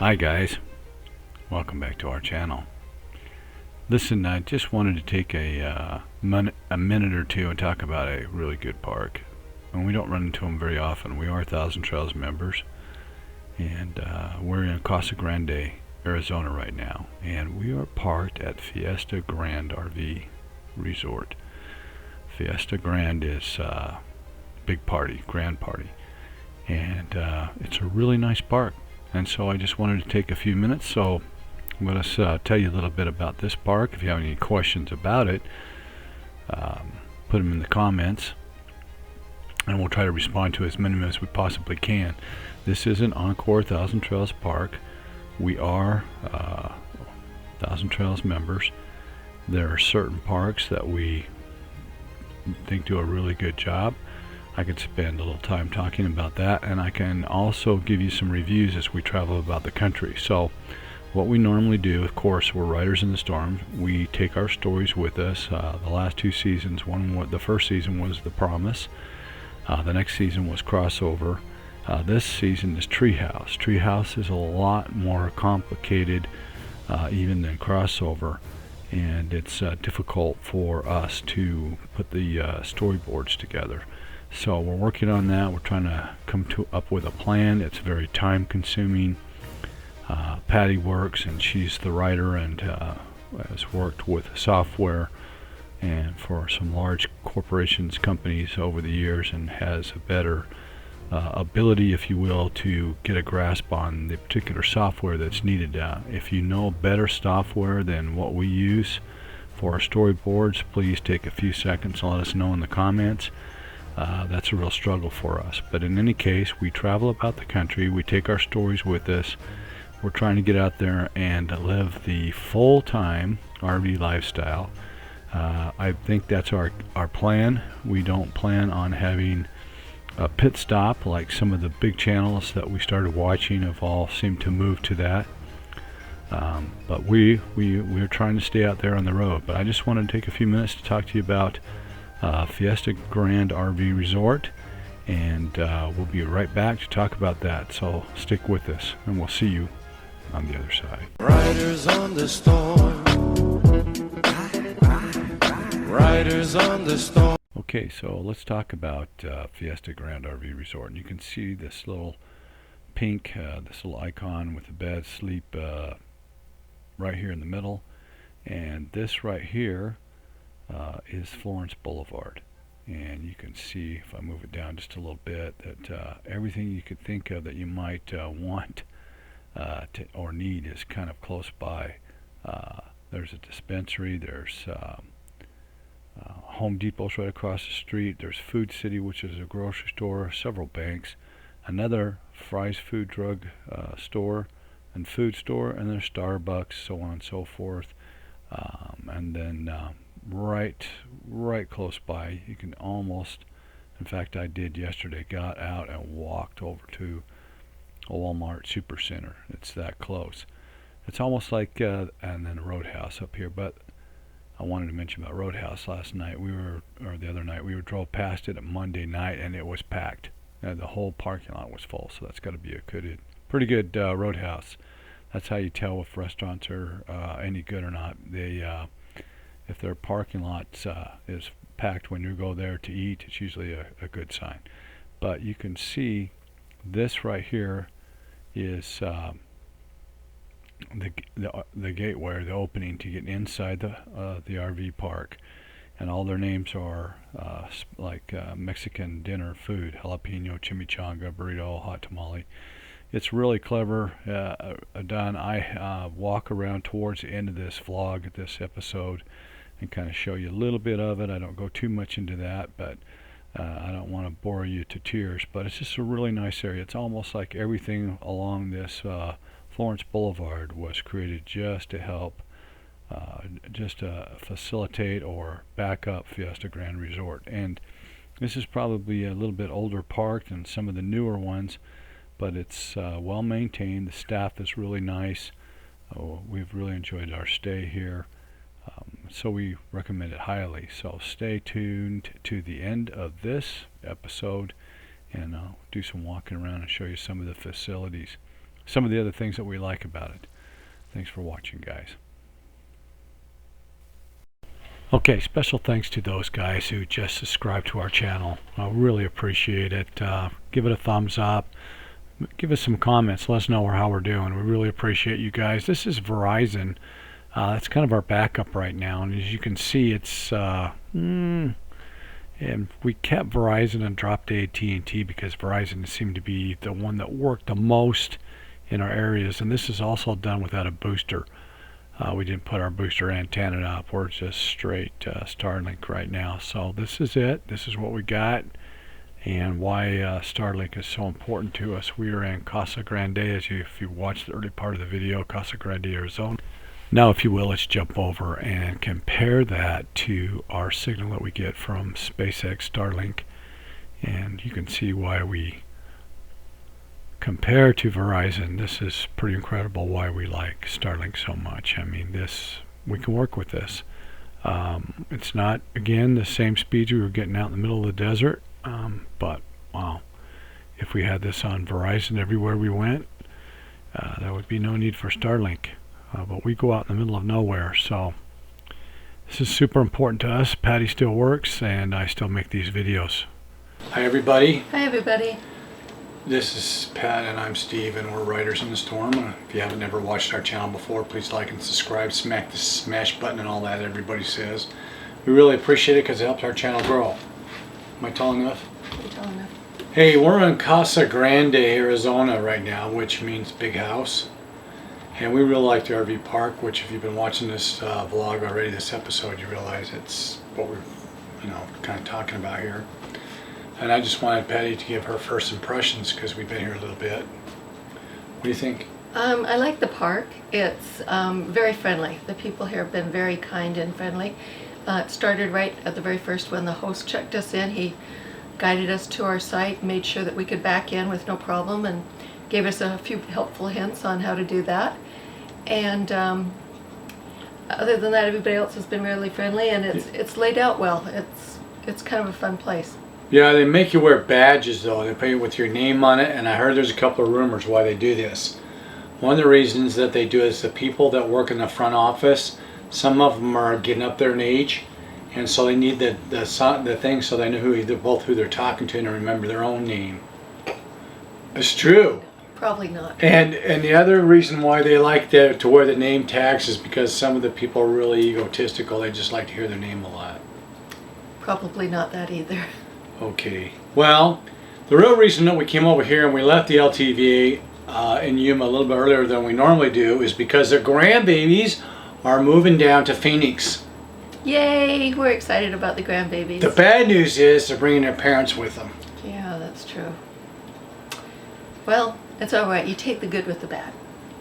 Hi guys, welcome back to our channel. Listen, I just wanted to take a minute or two and talk about a really good park. And we don't run into them very often. We are Thousand Trails members, and we're in Fiesta Grande, Arizona right now, and we are parked at Fiesta Grande RV Resort. Fiesta Grande is big party, grand party, and it's a really nice park. And so I just wanted to take a few minutes, so let us tell you a little bit about this park. If you have any questions about it, put them in the comments, and we'll try to respond to as many as we possibly can. This is an Encore Thousand Trails Park. We are Thousand Trails members. There are certain parks that we think do a really good job. I could spend a little time talking about that, and I can also give you some reviews as we travel about the country. So what we normally do, of course, we're riders in the storm. We take our stories with us. The last two seasons, the first season was The Promise. The next season was Crossover. This season is Treehouse. Treehouse is a lot more complicated even than Crossover, and it's difficult for us to put the storyboards together. So we're working on that. We're trying to come up with a plan. It's very time consuming. Patty works, and she's the writer, and has worked with software and for some large corporations, companies over the years, and has a better ability, if you will, to get a grasp on the particular software that's needed. If you know better software than what we use for our storyboards, please take a few seconds and let us know in the comments. That's a real struggle for us. But in any case, we travel about the country. We take our stories with us. We're trying to get out there and live the full-time RV lifestyle. I think that's our plan. We don't plan on having a pit stop like some of the big channels that we started watching have all seemed to move to that. But we're trying to stay out there on the road. But I just wanted to take a few minutes to talk to you about Fiesta Grande RV Resort, and we'll be right back to talk about that. So stick with us, and we'll see you on the other side. Riders on the storm. Riders on the storm. Okay, so let's talk about Fiesta Grande RV Resort. And you can see this little pink, this little icon with the bed, sleep right here in the middle. And this right here is Florence Boulevard. And you can see, if I move it down just a little bit, that everything you could think of that you might want or need is kind of close by. There's a dispensary, there's Home Depot's right across the street, there's Food City, which is a grocery store, several banks, another Fry's food drug store and food store, and there's Starbucks, so on and so forth. And then right close by, you can almost, in fact I did yesterday, got out and walked over to a Walmart Supercenter. It's that close. It's almost like and then a Roadhouse up here. But I wanted to mention about Roadhouse. Last night the other night we drove past it at Monday night, and it was packed. The whole parking lot was full, so that's got to be a pretty good Roadhouse. That's how you tell if restaurants are any good or not. If their parking lot is packed when you go there to eat, it's usually a good sign. But you can see this right here is the gateway, the opening to get inside the RV park, and all their names are like Mexican dinner food: jalapeno, chimichanga, burrito, hot tamale. It's really clever done. I walk around towards the end of this vlog, this episode, and kind of show you a little bit of it. I don't go too much into that, but I don't want to bore you to tears. But it's just a really nice area. It's almost like everything along this Florence Boulevard was created just to help, just to facilitate or back up Fiesta Grande Resort. And this is probably a little bit older park than some of the newer ones, but it's well maintained. The staff is really nice. We've really enjoyed our stay here, so we recommend it highly. So stay tuned to the end of this episode, and I'll do some walking around and show you some of the facilities. some of the other things that we like about it. Thanks for watching, guys. Okay, special thanks to those guys who just subscribed to our channel. I really appreciate it. Give it a thumbs up. Give us some comments. Let us know how we're doing. We really appreciate you guys. This is Verizon. It's kind of our backup right now, and as you can see, it's and we kept Verizon and dropped AT&T because Verizon seemed to be the one that worked the most in our areas, and this is also done without a booster. We didn't put our booster antenna up. We're just straight Starlink right now. So this is it. This is what we got, and why Starlink is so important to us. We are in Casa Grande, if you watched the early part of the video, Casa Grande, Arizona. Now, if you will, let's jump over and compare that to our signal that we get from SpaceX Starlink, and you can see why we compare to Verizon. This is pretty incredible why we like Starlink so much. I mean, we can work with this. It's not, again, the same speeds we were getting out in the middle of the desert, but wow, if we had this on Verizon everywhere we went, there would be no need for Starlink. But we go out in the middle of nowhere, so this is super important to us. Patty still works, and I still make these videos. Hi, everybody. Hi, everybody. This is Pat, and I'm Steve, and we're Riders in the Storm. If you haven't ever watched our channel before, please like and subscribe. Smack the smash button and all that everybody says. We really appreciate it because it helps our channel grow. Am I tall enough? You're tall enough. Hey, we're in Casa Grande, Arizona right now, which means big house. And we really like the RV park, which if you've been watching this vlog already, this episode, you realize it's what we're, kind of talking about here. And I just wanted Patty to give her first impressions because we've been here a little bit. What do you think? I like the park. It's very friendly. The people here have been very kind and friendly. It started right at the very first when the host checked us in. He guided us to our site, made sure that we could back in with no problem, and gave us a few helpful hints on how to do that. And other than that, everybody else has been really friendly, and it's laid out well. It's kind of a fun place. Yeah, they make you wear badges though. They put you with your name on it, and I heard there's a couple of rumors why they do this. One of the reasons that they do is the people that work in the front office, some of them are getting up there in age, and so they need the thing so they know who they're talking to and remember their own name. It's true. Probably not. And the other reason why they like to wear the name tags is because some of the people are really egotistical. They just like to hear their name a lot. Probably not that either. Okay. Well, the real reason that we came over here and we left the LTV in Yuma a little bit earlier than we normally do is because their grandbabies are moving down to Phoenix. Yay! We're excited about the grandbabies. The bad news is they're bringing their parents with them. Yeah, that's true. Well, it's all right. You take the good with the bad.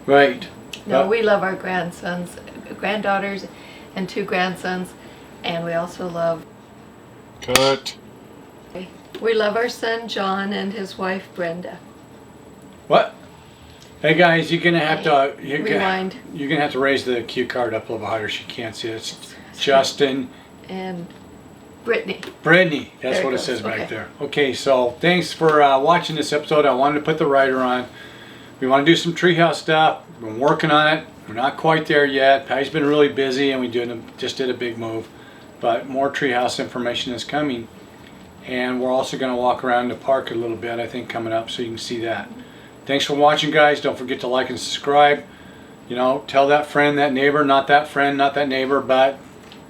Right. No, we love our granddaughters, and 2 grandsons, and we also love... Cut. We love our son John and his wife Brenda. What? Hey guys, you're gonna have to Rewind. You're gonna have to raise the cue card up a little higher. She can't see it. It's Justin and Brittany. Brittany, that's There what it it goes. says back Okay. there. Okay, so thanks for watching this episode. I wanted to put the rider on. We want to do some treehouse stuff. We've been working on it. We're not quite there yet. Patty's been really busy, and we just did a big move. But more treehouse information is coming. And we're also going to walk around the park a little bit, I think, coming up, so you can see that. Thanks for watching, guys. Don't forget to like and subscribe. Tell that friend, that neighbor, not that friend, not that neighbor, but...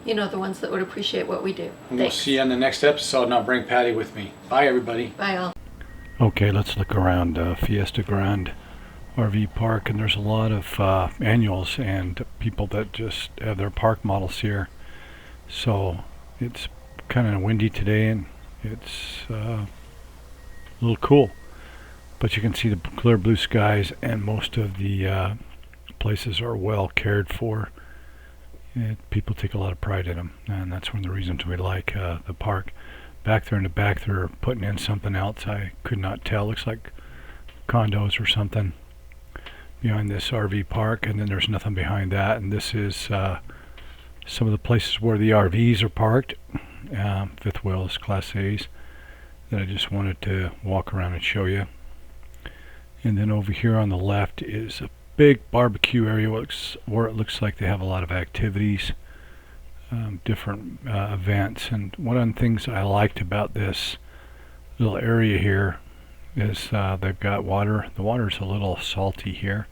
The ones that would appreciate what we do. And we'll see you on the next episode, and I'll bring Patty with me. Bye, everybody. Bye, all. Okay, let's look around Fiesta Grande RV Park, and there's a lot of annuals and people that just have their park models here. So it's kind of windy today, and it's a little cool. But you can see the clear blue skies, and most of the places are well cared for. People take a lot of pride in them, and that's one of the reasons we like the park. Back there in the back, they're putting in something else. I could not tell. Looks like condos or something behind this RV park, and then there's nothing behind that. And this is some of the places where the RVs are parked, fifth wheels, Class A's, that I just wanted to walk around and show you. And then over here on the left is a big barbecue area where it looks like they have a lot of activities, different events. And one of the things I liked about this little area here is they've got water. The water's a little salty here,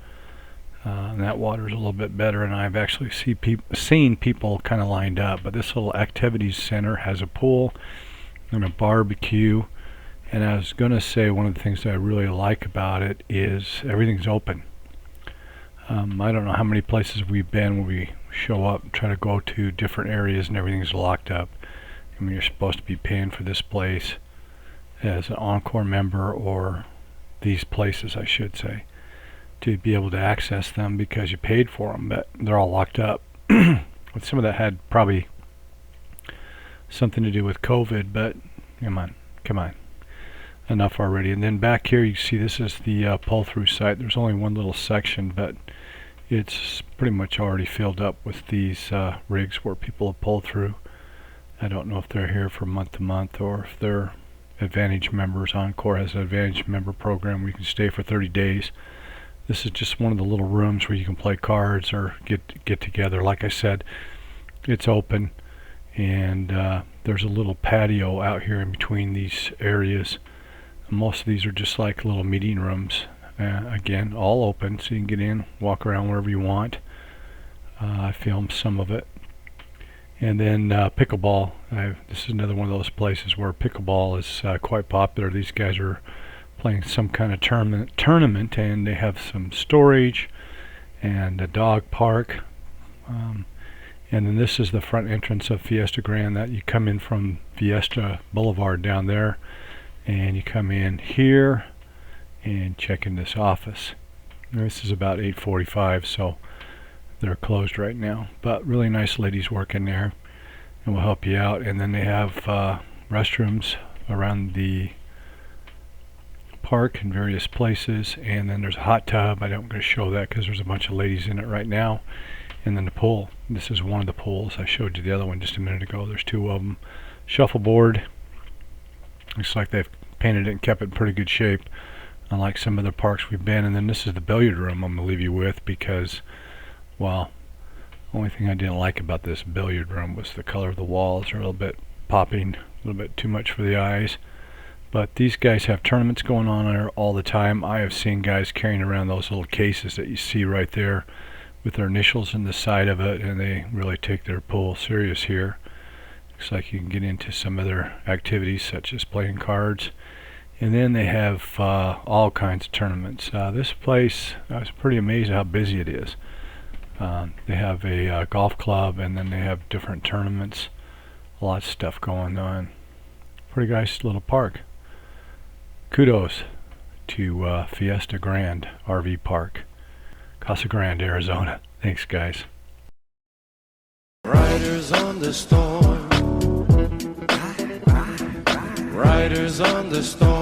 and that water's a little bit better, and I've actually seen people kind of lined up. But this little activities center has a pool and a barbecue. And I was going to say, one of the things that I really like about it is everything's open. I don't know how many places we've been where we show up and try to go to different areas and everything's locked up. I mean, you're supposed to be paying for this place as an Encore member, or these places I should say, to be able to access them because you paid for them, but they're all locked up. But some of that had probably something to do with COVID, but come on. Enough already. And then back here you see this is the pull-through site. There's only one little section, but it's pretty much already filled up with these rigs where people have pulled through. I don't know if they're here from month to month or if they're Advantage members. Encore has an Advantage member program where you can stay for 30 days. This is just one of the little rooms where you can play cards or get together. Like I said, it's open, and there's a little patio out here in between these areas. Most of these are just like little meeting rooms. Again, all open, so you can get in, walk around wherever you want. I filmed some of it. And then pickleball. This is another one of those places where pickleball is quite popular. These guys are playing some kind of tournament, and they have some storage and a dog park. And then this is the front entrance of Fiesta Grande. That you come in from Fiesta Boulevard down there, and you come in here and check in this office. And this is about 8:45, so they're closed right now, but really nice ladies working there, and will help you out. And then they have restrooms around the park in various places, and then there's a hot tub. I'm not going to show that because there's a bunch of ladies in it right now. And then the pool. This is one of the pools. I showed you the other one just a minute ago. There's two of them. Shuffleboard. Looks like they've painted it and kept it in pretty good shape, unlike some other parks we've been. And then this is the billiard room I'm going to leave you with, because, well, the only thing I didn't like about this billiard room was the color of the walls. Are a little bit popping, a little bit too much for the eyes. But these guys have tournaments going on there all the time. I have seen guys carrying around those little cases that you see right there with their initials in the side of it, and they really take their pool serious here. Looks like you can get into some other activities such as playing cards. And then they have all kinds of tournaments. This place, I was pretty amazed at how busy it is. They have a golf club, and then they have different tournaments. A lot of stuff going on. Pretty nice little park. Kudos to Fiesta Grande RV Park, Casa Grande, Arizona. Thanks, guys. Riders on the storm. Riders on the storm.